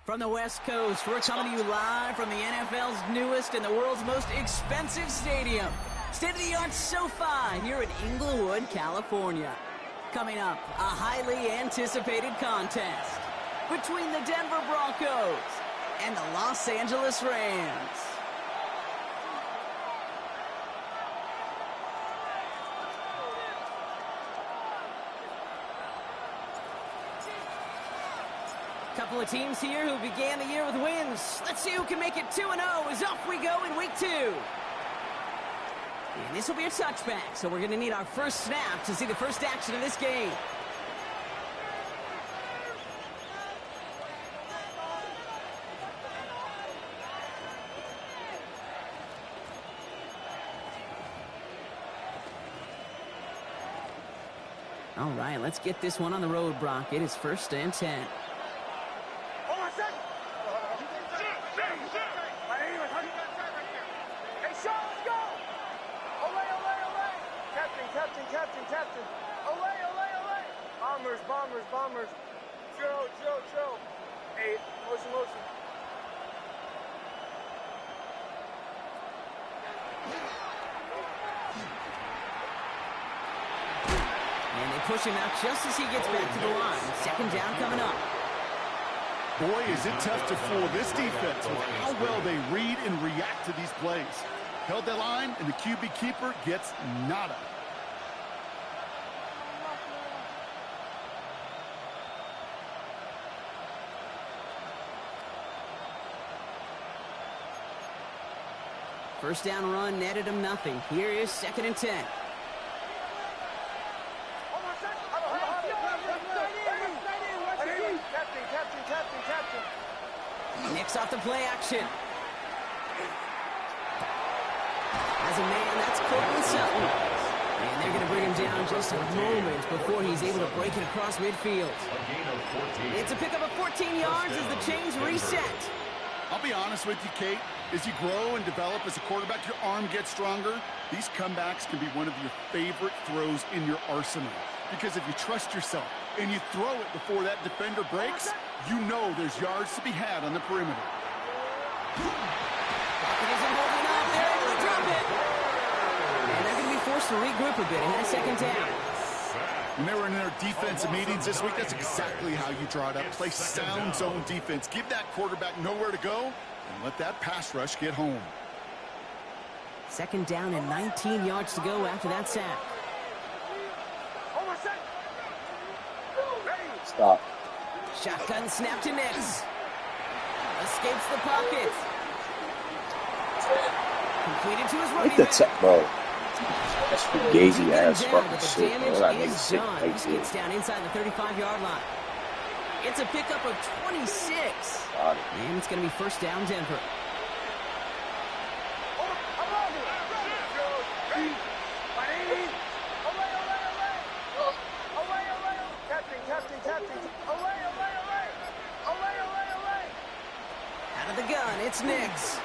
From the West Coast, we're coming to you live from the NFL's newest and the world's most expensive stadium. State-of-the-art SoFi here in Inglewood, California. Coming up, a highly anticipated contest between the Denver Broncos and the Los Angeles Rams. Couple of teams here who began the year with wins. Let's see who can make it 2-0 as off we go in week 2. And this will be a touchback, so we're going to need our first snap to see the first action of this game. All right, let's get this one on the road, Brock. It is 1st and 10. Captain. Olay. Bombers. Drill. 8. Motion. And they push him out just as he gets back to the line. 2nd down coming up. Boy, is it tough to fool this defense with how well they read and react to these plays. Held that line, and the QB keeper gets nada. First down run netted him nothing. Here is 2nd and 10. Nicks off the play action. As a man, that's Cortland Sutton. And they're going to bring him down just a moment before he's able to break it across midfield. It's a pickup of 14 yards as the chains reset. I'll be honest with you, Kate. As you grow and develop as a quarterback, your arm gets stronger. These comebacks can be one of your favorite throws in your arsenal. Because if you trust yourself and you throw it before that defender breaks, you know there's yards to be had on the perimeter. Pocket isn't holding up. They're able to drop it. And they're going to be forced to regroup a bit ahead of 2nd down. When they were in their defensive meetings this week, that's exactly how you draw it up. Play sound zone defense. Give that quarterback nowhere to go and let that pass rush get home. 2nd down and 19 yards to go after that sack. Stop. Shotgun snap to Nicks. Escapes the pocket. Completed to his running back. Bro. That's fugazi ass fucking shit, man. That nigga sick right there. Gets down inside the 35-yard line. It's a pickup of 26. And it's going to be 1st down Denver. Out of the gun, it's Nicks.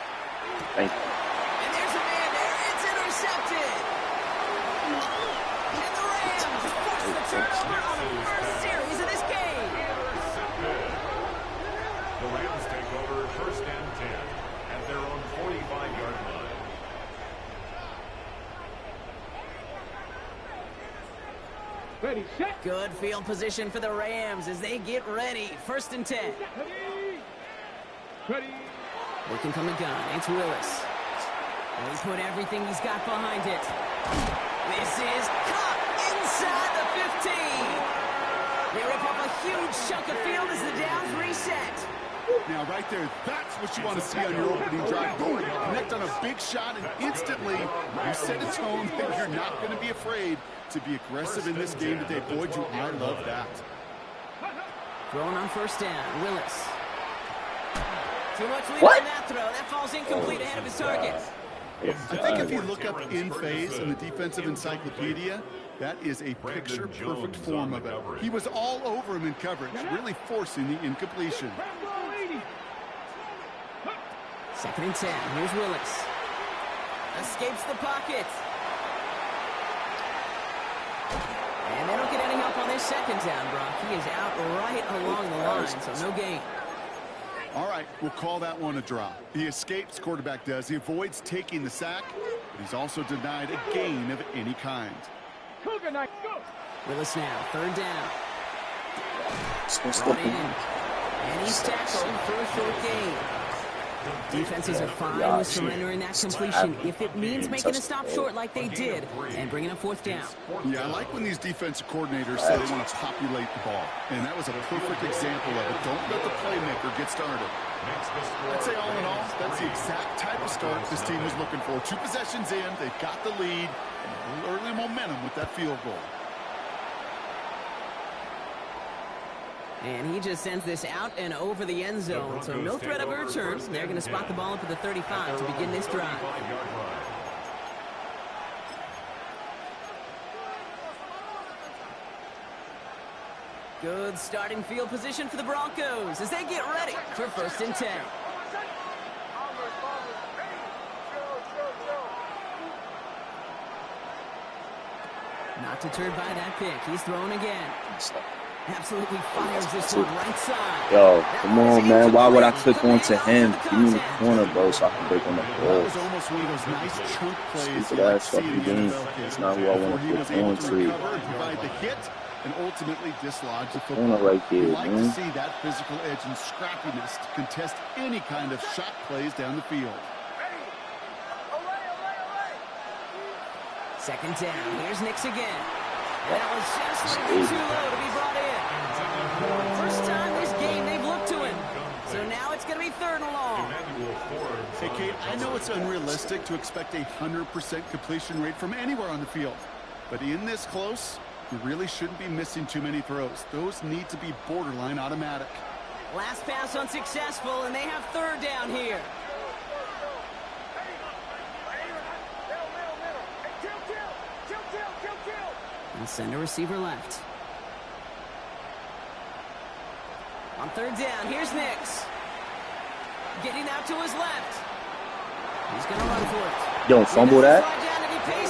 Thank you. And there's a man there. It's intercepted. And the Rams force the turnover on the first series of this game. The Rams take over 1st and 10 at their own 45-yard line. Ready, set. Good field position for the Rams as they get ready. 1st and 10. Ready. Working from the gun. It's Willis. And he put everything he's got behind it. This is caught inside the 15. They rip up a huge chunk of field as the downs reset. Now, right there, that's what you want to see on your opening drive. Boom, connect on a big shot, and instantly you set a tone that you're not going to be afraid to be aggressive in this game today. Boy, do I love that. Throwing on 1st down, Willis. Too much lead on that throw. That falls incomplete ahead of his target. I think if you look up in phase in the defensive encyclopedia, that is a picture-perfect form of it. He was all over him in coverage, really forcing the incompletion. 2nd and 10. Here's Willis. Escapes the pocket. And they don't get any help on this 2nd down, Brock. He is out right along the line, so no gain. All right, we'll call that one a draw. He escapes, quarterback does. He avoids taking the sack, but he's also denied a gain of any kind. Cougar night, go. Willis now, third down. Supposed Brought to in. be. And he's tackled for a short gain. Defenses are fine with surrendering that completion if it means making a stop short like they did and bringing up fourth down. Yeah, I like when these defensive coordinators say they want to populate the ball. And that was a perfect example of it. Don't let the playmaker get started. I'd say all in all, that's the exact type of start this team was looking for. 2 possessions in, they've got the lead, and early momentum with that field goal. And he just sends this out and over the end zone. So no threat of a return. They're going to spot the ball up at the 35 to begin this drive. Good starting field position for the Broncos as they get ready for 1st and 10. Not deterred by that pick. He's throwing again. Absolutely fires this one right side. Yo, come on, man. Why would I click onto him? Give me the corner, bro, so I can break on the That ball. was almost one of those nice chunk plays. Stupid ass fucking game. It's not who I want to He was put able on to to. recover and provide the hit and ultimately dislodge the Corner football. right there, You like man. to see that physical edge and scrappiness to contest any kind of shot plays down the field. 2nd down. Here's Nix again. And that was just a little bit too low to be brought in. First time this game they've looked to him. So now it's going to be 3rd and long. Hey, Kate, I know it's unrealistic to expect a 100% completion rate from anywhere on the field. But in this close, you really shouldn't be missing too many throws. Those need to be borderline automatic. Last pass unsuccessful, and they have 3rd down here. And send a receiver left. On 3rd down, here's Nix. Getting out to his left. He's going to run for it. Don't fumble that.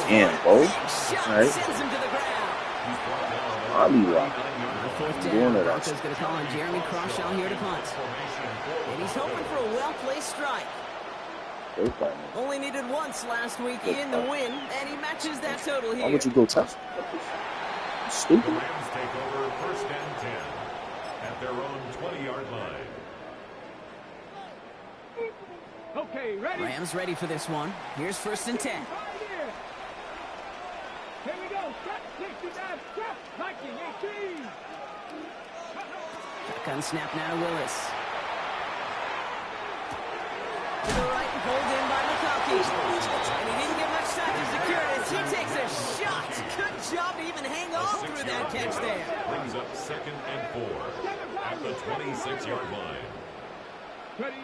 Damn, bro. Shot All right. sends him to the ground. I'll be right. The 4th Doing down. it, Broncos going to call on Jeremy Crawshaw here to punt. And he's hoping for a well-placed strike. Okay. Only needed once last week in the win, and he matches that total here. Why would you go touch? Stupid. The Rams take over 1st and 10 at their own 20-yard line. Okay, ready? Rams ready for this one. Here's 1st and 10. Right here. Here we go. Step 69. Step 1918. Shotgun snap now to Willis. To the right, pulled in by McConkey. And he didn't get much time to secure it as he takes a shot. Good job to even hang on through that catch there. Brings up 2nd and 4 at the 26-yard line. Ready?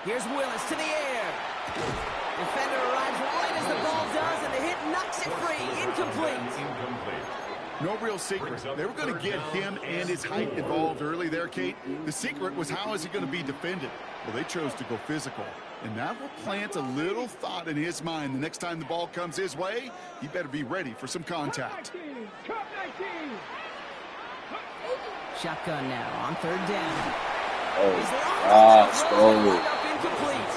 Here's Willis to the air. Defender arrives right as the ball does, and the hit knocks it free. Incomplete. Incomplete. No real secret. They were going to get him and his height involved early there, Kate. The secret was how is he going to be defended? Well, they chose to go physical. And that will plant a little thought in his mind. The next time the ball comes his way, he better be ready for some contact. 19. Cup 19. Shotgun now on 3rd down. Oh, His gosh, long bro. throw up incomplete.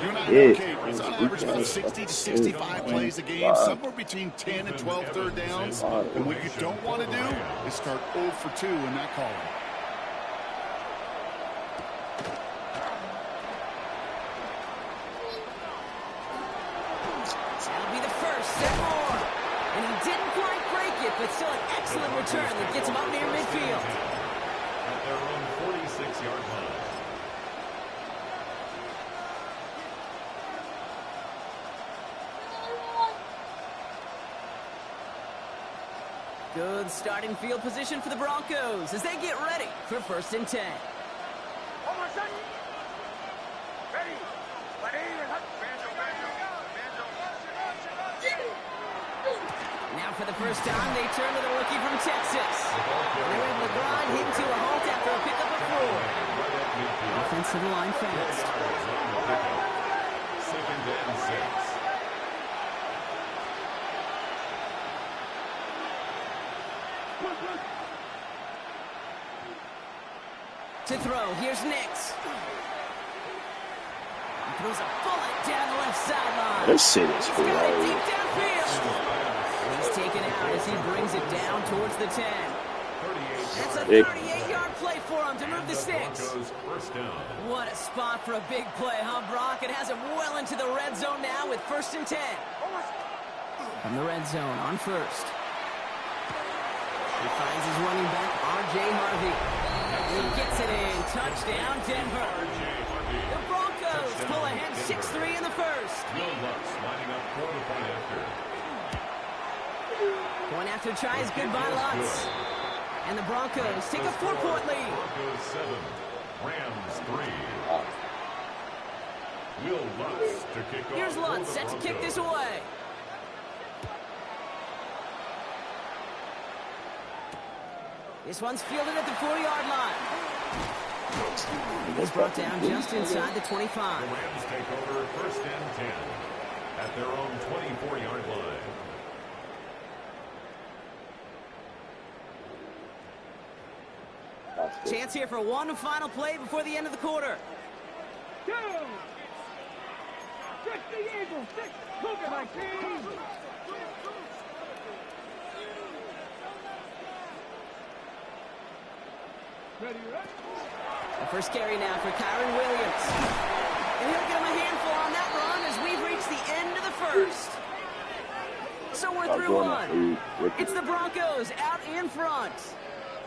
You and I know, Yeah. Kate, it's on average about 60 to 65 plays a game, somewhere between 10 and 12 third downs. And what you don't want to do is start 0 for 2 in that column. That'll be the first, set more. And he didn't quite break it, but still an excellent return that gets him up near midfield. At their own 46-yard line. Good starting field position for the Broncos as they get ready for 1st and 10. Now for the first time, they turn to the rookie from Texas. They're able to grind him to a halt after a pickup of 4. Offensive line fast. 2nd and 6. To throw, here's Nix. He throws a bullet down the left sideline. This shit is He's got it hilarious. deep downfield. He's taken out as he brings it down towards the 10. That's a 38-yard play for him to move the sticks. What a spot for a big play, huh, Brock? It has him well into the red zone now with 1st and 10. From the red zone on first. He finds his running back, R.J. Harvey. He gets it in. Touchdown, Denver. The Broncos pull ahead 6-3 in the first. Point after try is good by Lutz. And the Broncos take a 4-point lead. Broncos 7, Rams 3. Will Lutz to kick off. Here's Lutz set to kick this away. This one's fielded at the 40-yard line. He's brought down just inside the 25. The Rams take over 1st and 10 at their own 24-yard line. Chance here for one final play before the end of the quarter. 2. 60 Eagles. 6. Look at my team. Ready, ready. The first carry now for Kyron Williams. And he'll get him a handful on that run as we've reached the end of the first. So we're through one. It's the Broncos out in front.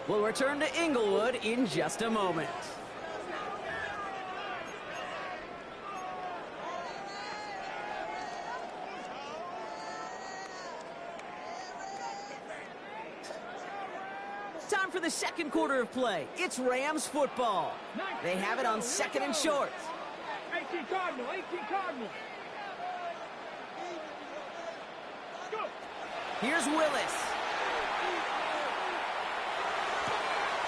We'll return to Inglewood in just a moment. Time for the second quarter of play. It's Rams football. They have it on 2nd and short. 18 Cardinal. 18 Cardinal. Go. Here's Willis.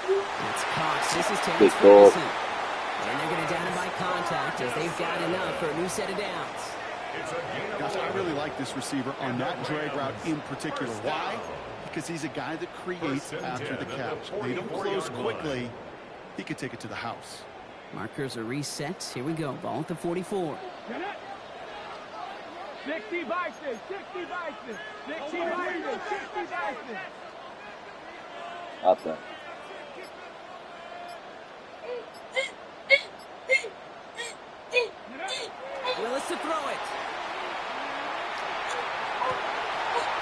It's Cox. This is Terrence Ferguson. And they're going to down him by contact as they've got enough for a new set of downs. Gosh, I really like this receiver on that drag route in particular. Why? Because he's a guy that creates after the catch. They don't close quickly. He could take it to the house. Markers are reset. Here we go. Ball at the 44. 60 Bison. 60 Bison. 60 Bison. 60 Bison. Out there. Willis to throw it.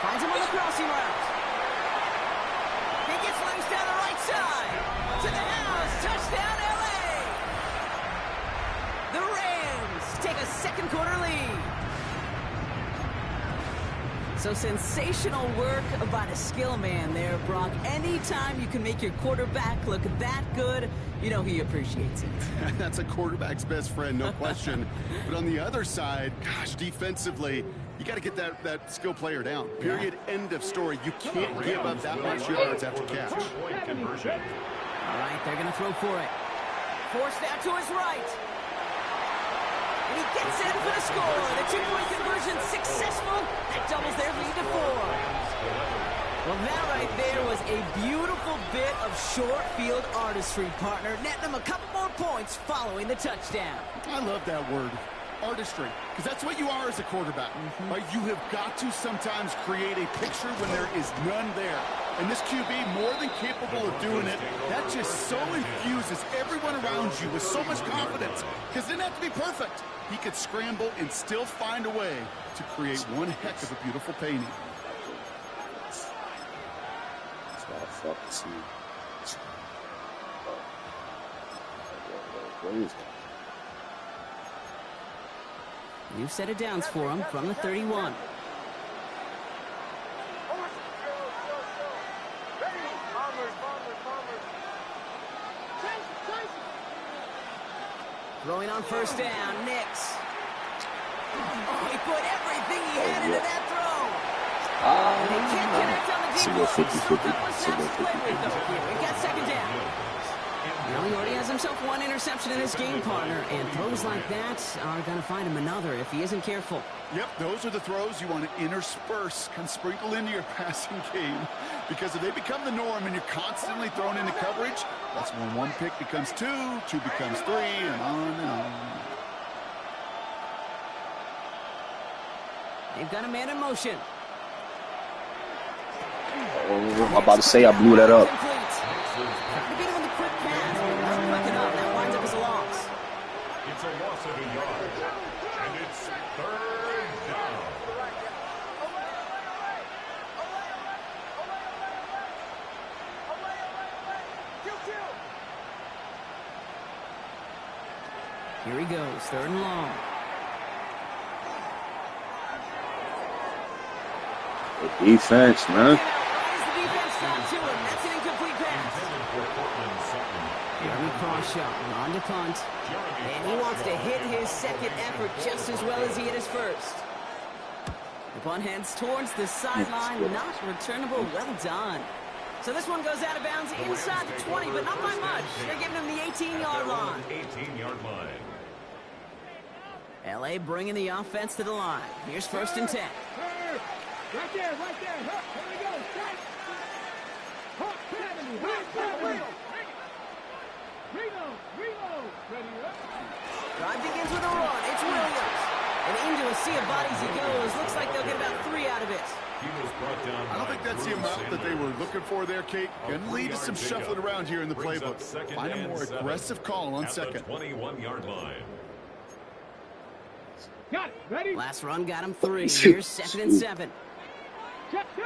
Finds him on the crossing route. He gets loose down the right side. To the house. Touchdown, L.A. The Rams take a second quarter lead. So sensational work by the skill man there, Brock. Anytime you can make your quarterback look that good, you know he appreciates it. That's a quarterback's best friend, no question. But on the other side, gosh, defensively, you got to get that skill player down. Period. End of story. You can't give up that much yards after catch. All right, they're going to throw for it. Forced out to his right. And he gets in for the score. The two-point conversion successful. That doubles their lead to 4. Well, that right there was a beautiful bit of short field artistry, partner. Netting them a couple more points following the touchdown. I love that word, artistry, because that's what you are as a quarterback. Right? You have got to sometimes create a picture when there is none there. And this QB, more than capable of doing it, that just so infuses everyone around you with so much confidence, because it didn't have to be perfect. He could scramble and still find a way to create one heck of a beautiful painting. New set of downs for him from the 31. Throwing on first down, Nix. Oh, he put everything he had into that throw. And he can't connect on the deep ball. Still got one snap to play with, though. Here, we got second down. Well, he already has himself one interception in this game, partner. And throws like that are going to find him another if he isn't careful. Yep, those are the throws you want to intersperse and sprinkle into your passing game. Because if they become the norm and you're constantly thrown into coverage, that's when one pick becomes two, two becomes three, and on and on. They've got a man in motion. Oh, I'm about to say I blew that up. Trying to beat him with a quick pass, but not quick enough. That winds up as a loss. It's a loss of a yard. And it's third down. Here he goes, 3rd and long. The defense, man. The defense got to him. That's an incomplete pass. Jeremy Crawshaw on to punt. And he wants to hit his second effort just as well as he hit his first. The punt heads towards the sideline. Not returnable. Well done. So this one goes out of bounds inside the 20, but not by much. They're giving him the 18-yard line. 18-yard line. L.A. bringing the offense to the line. Here's 1st and 10. Right there, right there. Here we go. Hawk 70. Hawk 70. Reload. Ready up. Drive begins with a run. It's Williams. And into a sea of bodies he goes. Looks like they'll get about 3 out of it. He was brought down. I don't think that's the amount that they were looking for there, Kate. Going to lead to some shuffling around here in the playbook. Find a more aggressive call on second. 21-yard line. Got it. Ready? Last run got him 3. Here's 2nd and 7. Check 2.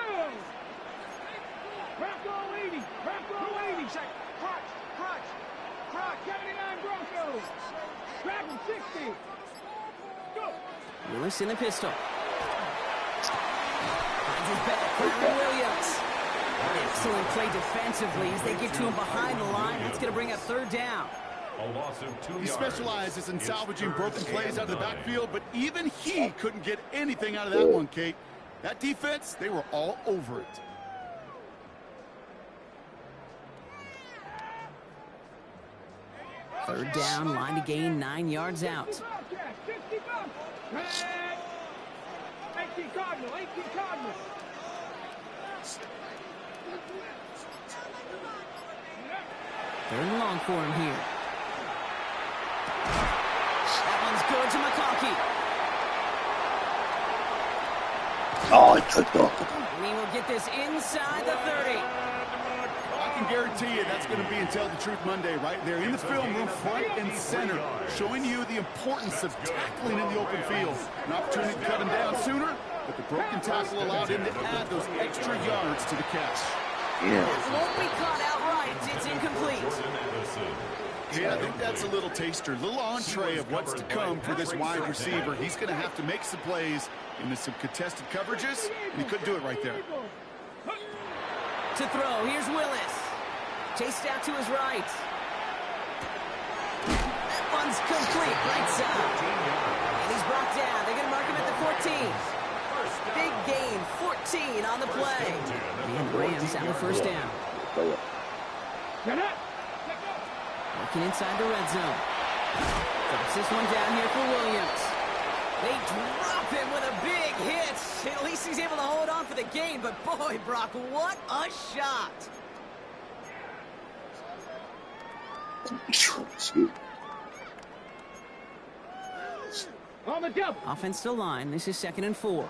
Bronco 80. Bronco 80. Crunch. 79 Broncos. Grab him 60. Go. Willis in the pistol. Finds his back. Kyren Williams. Excellent play defensively as they get to him behind the line. That's going to bring up 3rd down. A loss of 2 He yards. specializes in salvaging broken plays out of the backfield, but even he couldn't get anything out of that one, Kate. That defense, they were all over it. Third down, line to gain 9 yards out. 50 bucks. 18 Cardinal. Third and long for him here. That one's good to McConkey. Oh, it tripped off. And he will get this inside the 30. I can guarantee you that's going to be in Tell the Truth Monday right there in the film room, front and center, showing you the importance of tackling in the open field. An opportunity to cut him down sooner, but the broken tackle allowed him to add those extra yards to the catch. Yeah. Won't be caught outright. It's incomplete. Yeah, I think that's a little taster, little entree of what's to come for this wide receiver. He's going to have to make some plays into some contested coverages, and he couldn't do it right there. To throw, here's Willis. Chased out to his right. That one's complete, right side. And he's brought down. They're going to mark him at the 14. Big gain, 14 on the play. And Rams have the 1st down. Working inside the red zone. Drops this one down here for Williams. They drop him with a big hit. At least he's able to hold on for the gain. But boy, Brock, what a shot. On the double. Offensive line. This is 2nd and 4.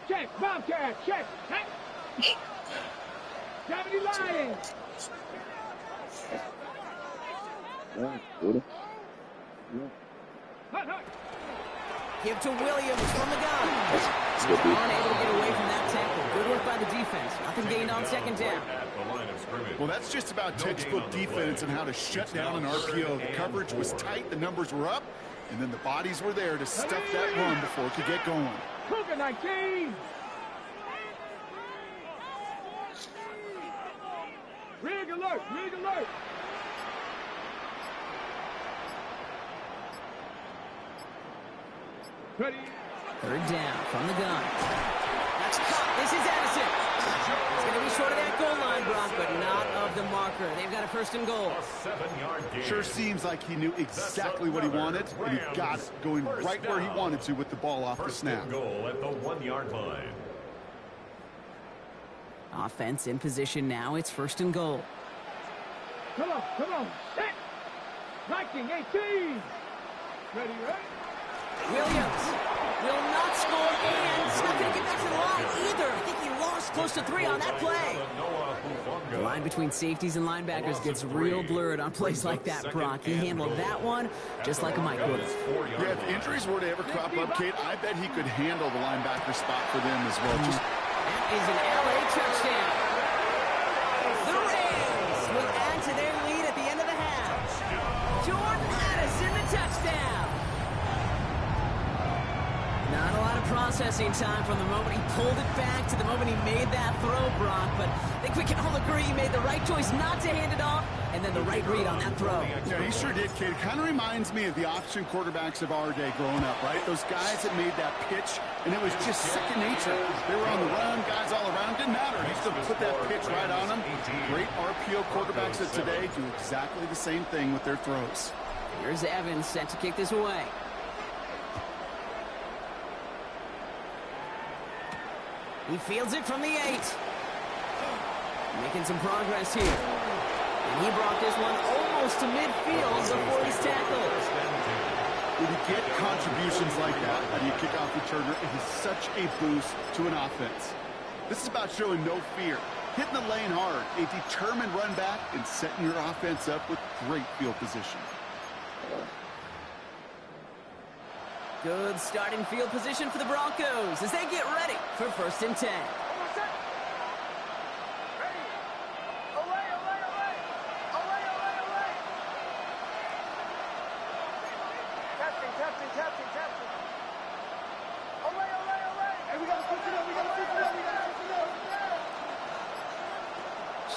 Check. Bobcat. Check. 70 Lions. Give to Williams from the gun. Unable to get away from that tackle. Good work by the defense. Nothing gained on 2nd down. Well, that's just about textbook defense and how to shut down an RPO. The coverage was tight, the numbers were up, and then the bodies were there to stuff that run before it could get going. Cougar 19. Rig alert. Ready. 3rd down from the gun. That's caught. This is Edison. It's going to be short of that goal line, Brock, but not of the marker. They've got a 1st and goal. A 7-yard gain. Sure seems like he knew exactly what he wanted, and he got it going right where he wanted to with the ball off the snap. Goal at the 1-yard line. Offense in position now. It's 1st and goal. Come on. Set. Viking 18. Ready, right? Williams will not score, and he's not going to get back to the line either. I think he lost close to 3 on that play. The line between safeties and linebackers gets real blurred on plays like that, Brock. He handled that one just like a Mike would have. Yeah, if injuries were to ever crop up, Kate, I bet he could handle the linebacker spot for them as well. That is an LA touchdown. The Rams will add to their lead at the end of the half. Jordan Addison, the touchdown. Not a lot of processing time from the moment he pulled it back to the moment he made that throw, Brock. But I think we can all agree he made the right choice not to hand it off, and then the right read on that throw. Yeah, he sure did, kid. It kind of reminds me of the option quarterbacks of our day growing up, right? Those guys that made that pitch, and it was just second nature. They were on the run, guys all around. Didn't matter. He still put that pitch right on them. Great RPO quarterbacks of today do exactly the same thing with their throws. Here's Evans set to kick this away. He fields it from the 8. Making some progress here. And he brought this one almost to midfield before he's tackled. When you get contributions like that out of your kickoff returner, it is such a boost to an offense. This is about showing no fear, hitting the lane hard, a determined run back, and setting your offense up with great field position. Good starting field position for the Broncos as they get ready for 1st and 10.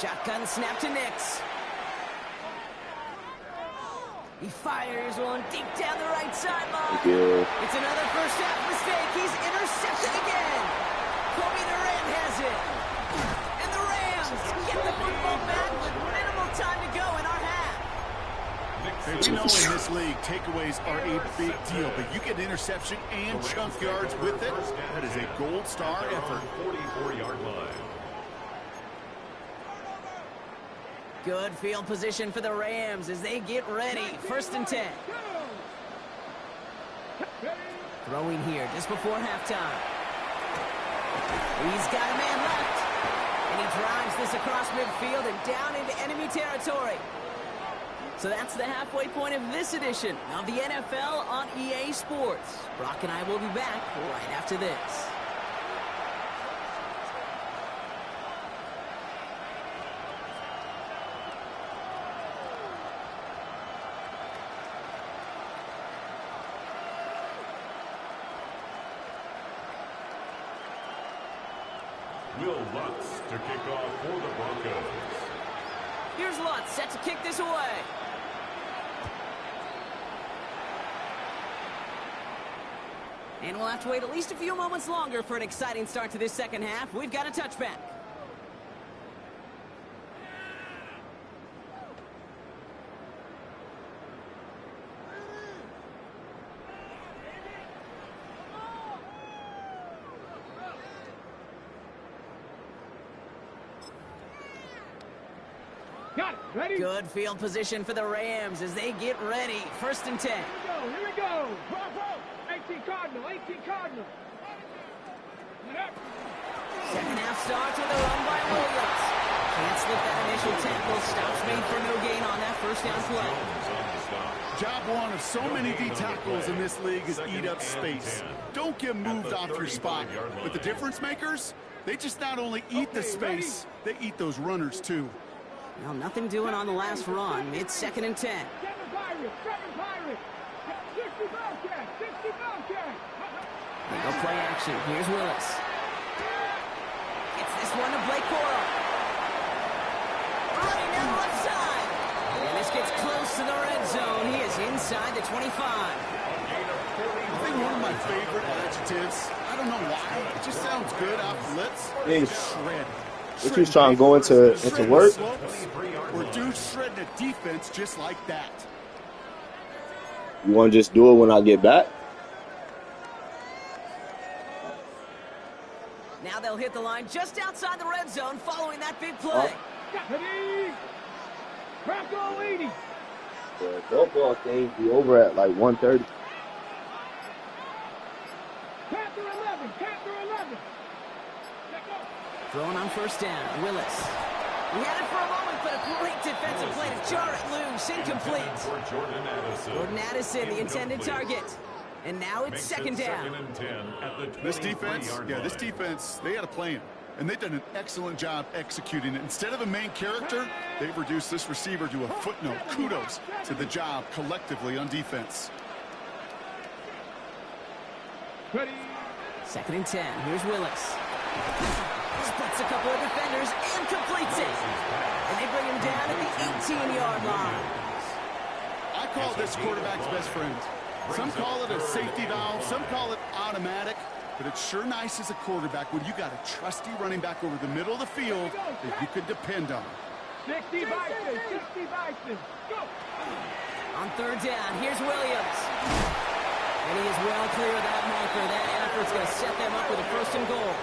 Shotgun snap to Nix. He fires one deep down the right sideline. It's another first half mistake. He's intercepted again. Kobe Durant has it. And the Rams get the football back with minimal time to go in our half. Hey, we know in this league, takeaways are a big deal, but you get interception and chunk yards with it. That is a gold star effort. 44-yard line. Good field position for the Rams as they get ready. 1st and 10. Throwing here just before halftime. He's got a man left. And he drives this across midfield and down into enemy territory. So that's the halfway point of this edition of the NFL on EA Sports. Brock and I will be back right after this. Will Lutz to kick off for the Broncos. Here's Lutz set to kick this away. And we'll have to wait at least a few moments longer for an exciting start to this second half. We've got a touchback. Got it. Ready? Good field position for the Rams as they get ready. 1st and 10. Here we go. Bravo. 18 Cardinal. 18 Cardinal. Second half starts with a run by Williams. Can't slip that initial tackle. Stops made for no gain on that first down play. Job one of so many D tackles in this league is eat up space. Don't get moved off your spot. But the difference makers, they just not only eat the space, they eat those runners too. Well, nothing doing on the last run. It's 2nd and 10. 7 Pirates. 60 Bobcat. 60 Bobcat. They go play action. Here's Willis. Gets this one to Blake Corum. Running down the left side. And this gets close to the red zone. He is inside the 25. I think one of my favorite adjectives, I don't know why, it just sounds good off the lips, Hey. is shred. What you trying to go into work? Or dudes shredding a defense just like that. You want to just do it when I get back? Now they'll hit the line just outside the red zone following that big play. Ready? Crack all 80. The football thing be over at like 1:30. Panther 11. Panther 11. Let go. Throwing on first down, Willis. He had it for a moment, but a great defensive play to jar it loose. Incomplete. For Jordan Addison. Jordan Addison, the intended Incomplete. target. And now it's Makes second it down. 2nd and 10 at the This defense, 23-yard yeah, this line. defense, they had a plan. And they've done an excellent job executing it. Instead of a main character, they've reduced this receiver to a footnote. Kudos to the job collectively on defense. Ready? 2nd and 10. Here's Willis. Splits a couple of defenders and completes it. And they bring him down at the 18-yard line. I call this quarterback's best friend. Some call it a safety valve, some call it automatic, but it's sure nice as a quarterback when you got a trusty running back over the middle of the field that you can depend on. 60 Bison. 60 Bison. Go. On third down, here's Williams. And he is well clear of that marker. That effort's going to set them up with a 1st and goal.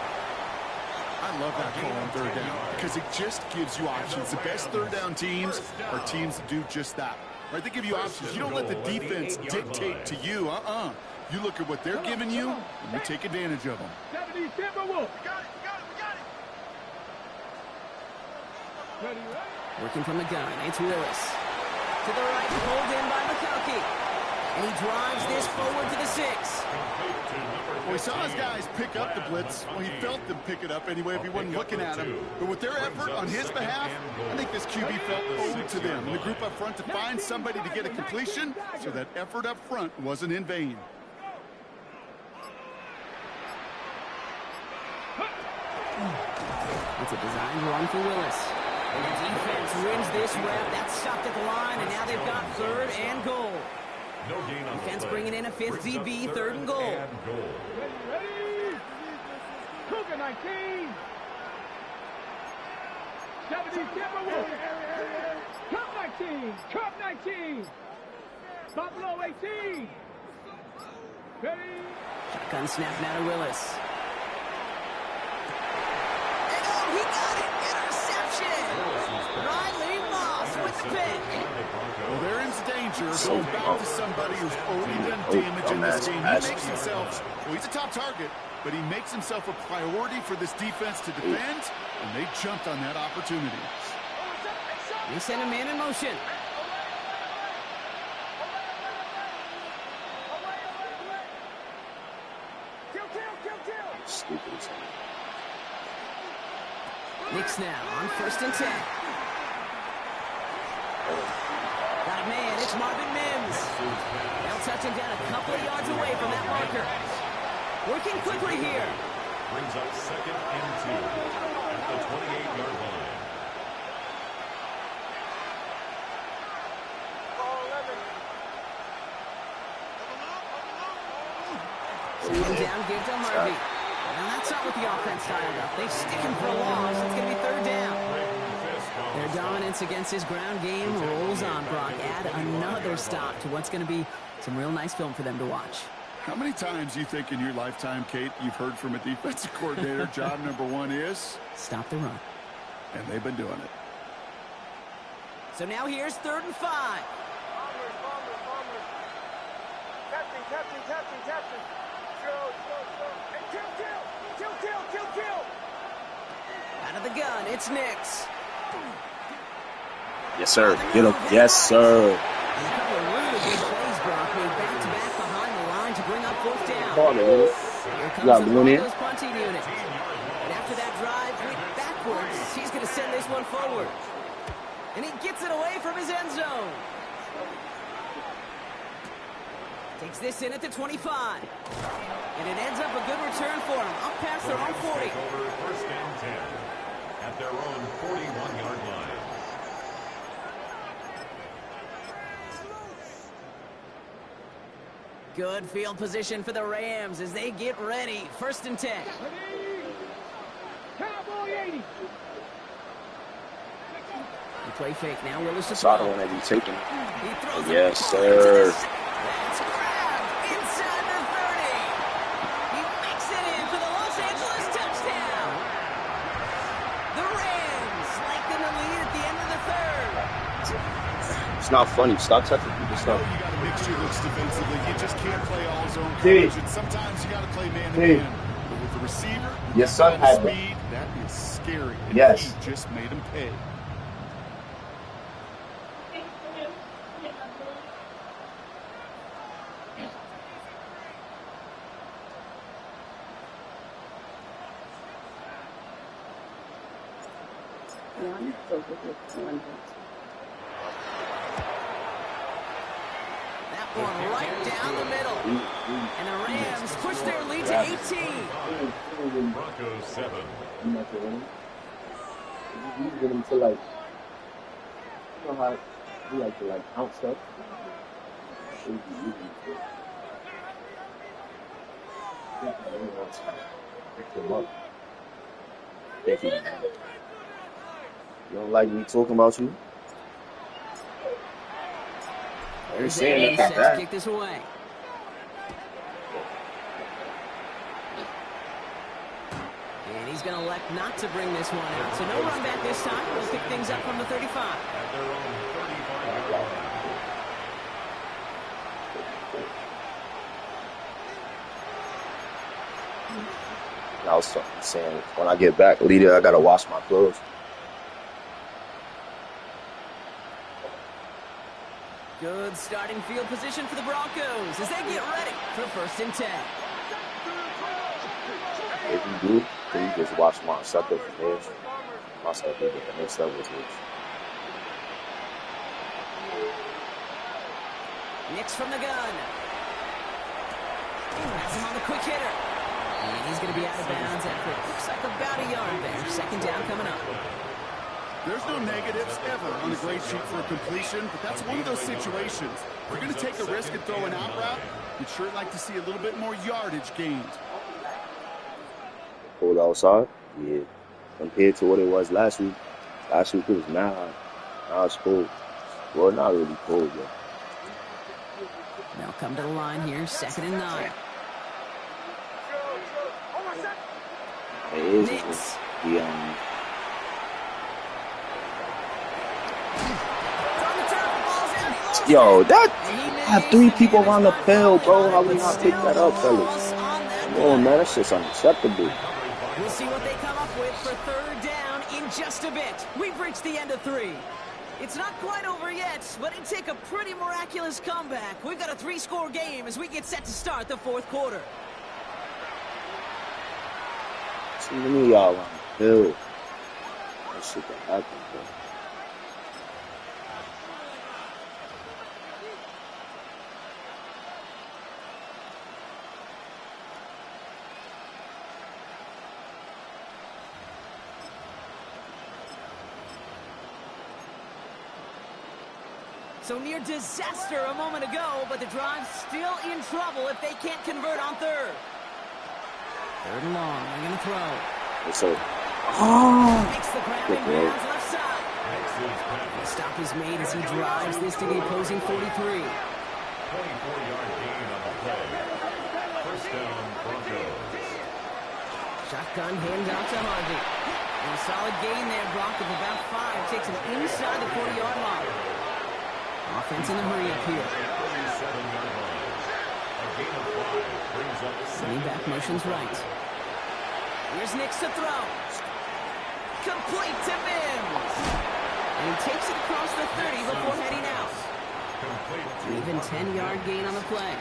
I love that call on third down because it just gives you options. The best third down teams are teams that do just that. Right? They give you options. You don't let the defense dictate to you. You look at what they're giving you, and you take advantage of them. 70 Timberwolves. Ready, ready? Working from the gun, it's Willis. To the right, pulled in by McConkey. And he drives this forward to the 6. Well, he saw his guys pick up the blitz. Well, he felt them pick it up anyway if he wasn't looking at him. But with their effort on his behalf, I think this QB felt owed to them. And the group up front to find somebody to get a completion, so that effort up front wasn't in vain. It's a designed run for Willis. And the defense wins this rep. That's stopped at the line, and now they've got 3rd and goal. No gain on the Defense play. bringing in a 5th Brings up DB, 3rd 3rd and goal. Ready, ready? Cougar 19. 70 Timberwolves. Cup 19. Cup 19. Buffalo 18. Ready? Shotgun snap now to Willis. And oh, he got it! Interception! Riley Moss with the pick. Well, they're in danger. Going back to somebody who's already done damage in this game. He makes himself, well, he's a top target, but he makes himself a priority for this defense to defend, and they jumped on that opportunity. They send a man in motion. Stupid as hell. Knicks now on 1st and 10. Got a man, it's Marvin Mims. They'll touch him down a couple of yards away from that marker. Working quickly here. Brings up 2nd and 2 at the 28-yard line. Second down, give to Harvey. And that's not what the offense styled up. They stick him for a loss. It's going to be 3rd down. Their dominance against his ground game rolls on, Brock. Add another stop to what's going to be some real nice film for them to watch. How many times do you think in your lifetime, Kate, you've heard from a defensive coordinator, job number 1 is? Stop the run. And they've been doing it. So now here's 3rd and 5. Bombers. Captain. Hey, kill. Out of the gun, it's Knicks. Yes, sir. Get him. Yes, sir. And a couple of really good plays, Brock, made back-to-back behind the line to bring up 4th down. Come on, man. Here You comes got the one in. Broncos punting unit. And after that drive went backwards, he's going to send this one forward. And he gets it away from his end zone. Takes this in at the 25. And it ends up a good return for him. Up past their own 40. Take over 1st and 10 at their own 41-yard line. Good field position for the Rams as they get ready. 1st and 10. Ready? Cowboy 80. The play fake now. Willis to Saw the throw. one that he taken. He throws Yes, it sir. That's grabbed inside the 30. He makes it in for the Los Angeles touchdown. It's not funny. Stop touching people I know stuff. you got to mix your looks defensively. You just can't play all zone Hey. coverage, and sometimes you got to play man to Hey. man. But with the receiver, Your son and the had that. speed, that is scary. And Yes. he just made him pay. That one right down the middle. And the Rams push their lead to 18. Broncos 7. You get him to like, you know how we like to like count stuff. You don't like me talking about you? I ain't saying He's nothing set to bad. kick this away. And he's going to elect not to bring this one out. So no run back this time. We'll pick things up from the 35. At their own 35-yard line. I was saying, when I get back, leader, I gotta wash my clothes. Good starting field position for the Broncos as they get ready for 1st and 10. If you do, then you just watch my sucker from there. My sucker get the next level is Nix from the gun. That's him on the quick hitter. And he's going to be out of bounds after it looks like about a yard there. 2nd down coming up. There's no negatives ever on the grade sheet for a completion, but that's one of those situations. If you're going to take a risk and throw an out route, you'd sure like to see a little bit more yardage gained. cold outside. Yeah, compared to what it was last week. Last week it was mad hot. Now it's cold. Well, not really cold, but They'll come to the line here. 2nd and 9. it is Nix. the From the turf, ball's out. He lost Yo, it. that And he have missed. 3 people And around the it's field, bro. not How we but not pick still that up, a fellas? loss on that Come play. on, man, that's just unacceptable. We'll see what they come up with for 3rd down in just a bit. We've reached the end of 3. It's not quite over yet, but it'd take a pretty miraculous comeback. We've got a 3-score game as we get set to start the 4th quarter. See me y'all on the field. That shit can happen, bro. So near disaster a moment ago, but the drive's still in trouble if they can't convert on 3rd. 3rd and long, they're going to throw. It's a Makes the grab Good and throw. grounds left side. The stop is made as he drives this to the opposing 43. 24-yard gain on the play. 1st down, Broncos. Shotgun handout to Harvey. And a solid gain there, Brock, of about 5. Takes him inside the 40-yard line. Offense in the hurry up here. 37-yard line. A gain of 5 brings up Running back motions right. Here's Nix to throw. Complete to Mims. And he takes it across the 30 before heading out. complete. Even 10-yard gain on the play.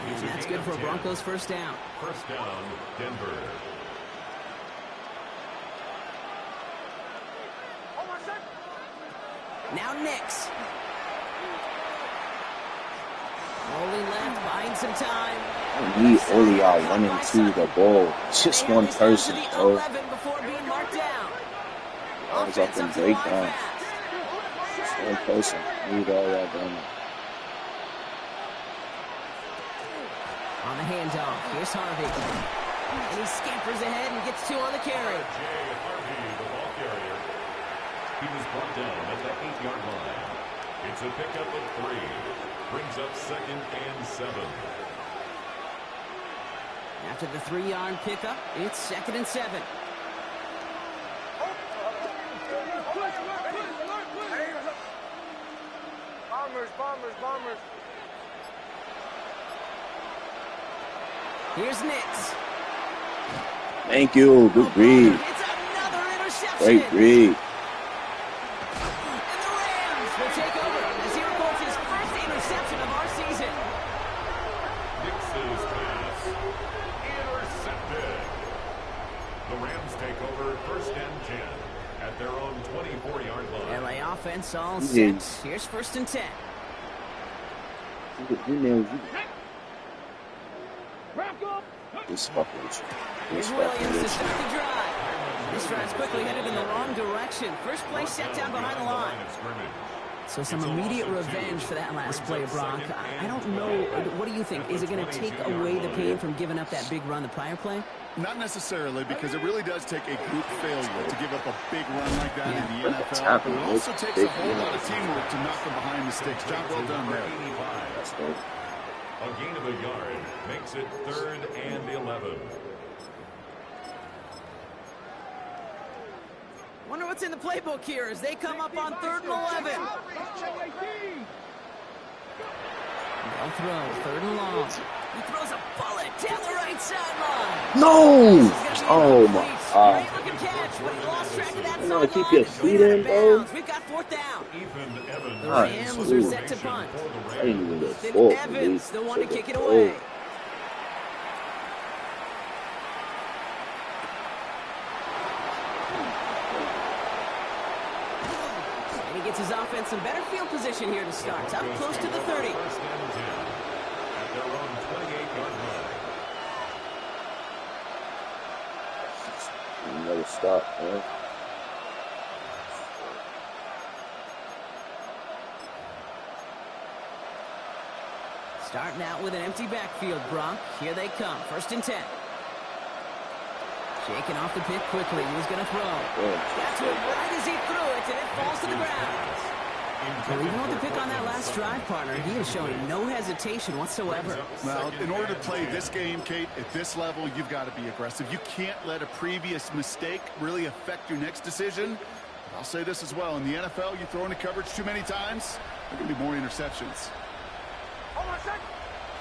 And that's good for a Broncos 1st down. 1st down, Denver. Now Nix. Only left, buying some time. I need all of y'all running to the ball. Just They have one this down to person, the bro. 11 before being marked down. I was up Offense in up to the line breakdown. fast. Just one person. Need all y'all done. On the handoff, here's Harvey. And he scampers ahead and gets 2 on the carry. Jay Harvey, the ball carrier. He was brought down at the 8-yard line. It's a pickup of 3. Brings up 2nd and 7. After the 3-yard pickup, it's 2nd and 7. Bombers, bombers, bombers. Here's Nix. Thank you. Good read. It's another interception. Great read. And the Rams will take over as he records his first interception of our season. Nix's pass intercepted. The Rams take over 1st and 10 at their own 24-yard line. LA offense all set. Here's 1st and 10. This fucking with you. Here's Williams to start the drive. This drive's quickly headed in the wrong direction. First play set down behind the line. So some immediate revenge for that last play, Brock. I don't know. What do you think? Is it going to take away the pain from giving up that big run the prior play? Not necessarily, because it really does take a group failure to give up a big run like that in the NFL. But it also takes a whole lot of teamwork to knock them behind the sticks. Job well done there. That's good. A gain of a yard makes it 3rd and 11. Wonder what's in the playbook here as they come up on 3rd and 11. They'll throw 3rd and long. He throws a bullet down the right sideline. No! Oh my Great God. looking catch, but he lost track of that You know, keep sideline. your feet in, bro. We've got 4th down. Ethan Evans. The Nice. Rams are set to punt. I didn't even get Ethan four. Evans, the one to kick it away. And he gets his offense some better field position here to start. Up close to the 30. 1st and 10 at their own 28-yard line. Another stop, man. Starting out with an empty backfield, Brock. Here they come. 1st and 10. Shaking off the pick quickly. He was going to throw. Got to it right as he threw it, and it falls to the ground. Well, even with the pick on that last drive, partner, he was showing no hesitation whatsoever. Well, in order to play this game, Kate, at this level, you've got to be aggressive. You can't let a previous mistake really affect your next decision. I'll say this as well. In the NFL, you throw into coverage too many times, there can be more interceptions. Hold on a sec.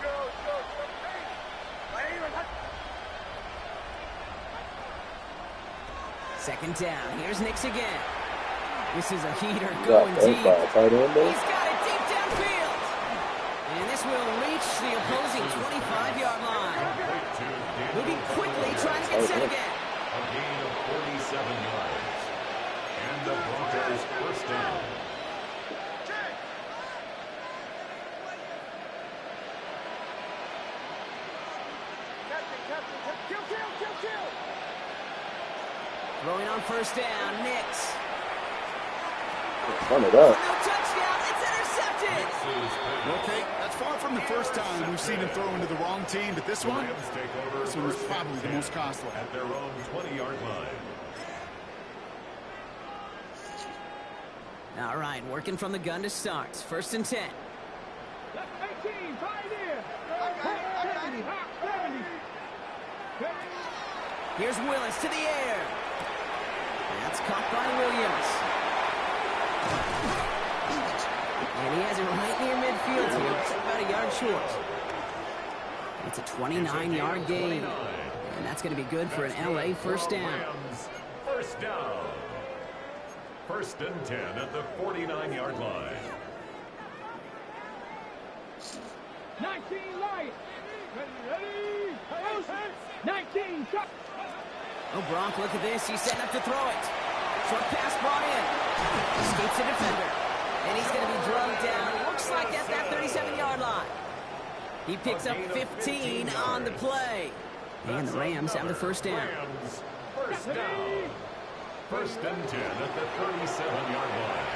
Go, go, go. Hey, 2nd down. Here's Nix again. This is a heater Got going that deep. by a tight end, though. He's got it deep downfield. And this will reach the opposing 25-yard line. Moving quickly, trying to get set again. A gain of 47 yards. And the Broncos 1st down. kill, kill, kill, kill. Throwing on 1st down, Nix. Run it up. No touchdown, it's intercepted. Well, Kate, that's far from the first time we've seen him throw into the wrong team, but this one was probably the most costly. At their own 20-yard line. All right, working from the gun to start. 1st and 10. 18, pioneer. 70, 70. Here's Willis to the air. That's caught by Williams. And he has it right near midfield here, just about a yard short. It's a 29-yard gain. And that's going to be good for an LA 1st down. 1st down. 1st and 10 at the 49-yard line. 19 light. Ready. 19 shot. Oh, Bronk, look at this. He's setting up to throw it. Short pass brought in. Escapes the defender. And he's going to be drugged down. Looks like at that 37-yard line. He picks up 15 on the play. And the Rams have the 1st down. Rams 1st down. 1st and 10 at the 37-yard line.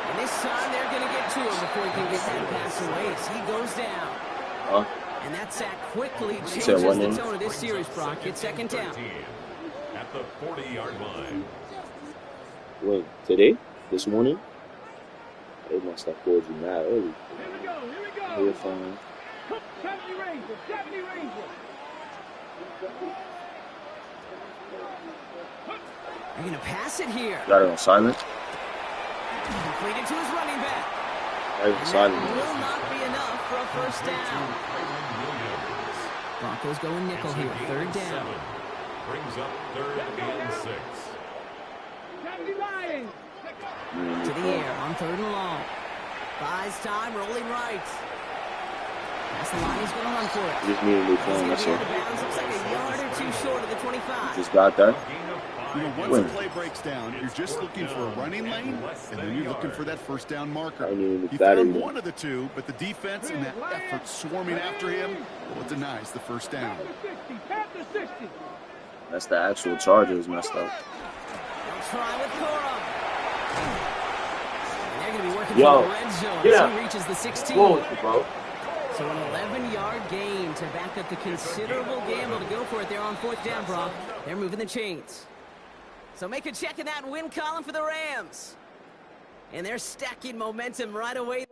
And this time they're going to get to him before he can get that pass away. So he goes down. And that sack quickly changes the tone of this series, Brock. It's 2nd down. At the 40-yard line. What, today? This morning? They must have called you mad early. Here we go. Here we go. You're fine. 70 Rangers. 70 Rangers. They're going to pass it here. Got it on silent. Completed to his running back. Right And beside that him. will not be enough for a first down. Broncos going nickel here, third down. Brings up 3rd and 6. To the air on 3rd and long. Buys time, rolling right. That's the line, he's going to run for it. Just need a new He's phone, going to that's be all. out of bounds. Looks like a yard or two short of the 25. Just got that. You know, once Win. a play breaks down, you're just looking for a running lane, and then you're looking for that first down marker. I need He battery. found one of the two, but the defense and that effort swarming after him, well, it denies the first down. That's the actual Chargers messed up. They'll try with Corum. And they're going to be working Yo, for the red zone get as up. he reaches the 16. Whoa, bro. So an 11-yard gain to back up the considerable gamble to go for it there on 4th down, Brock. They're moving the chains. So make a check in that win column for the Rams. And they're stacking momentum right away.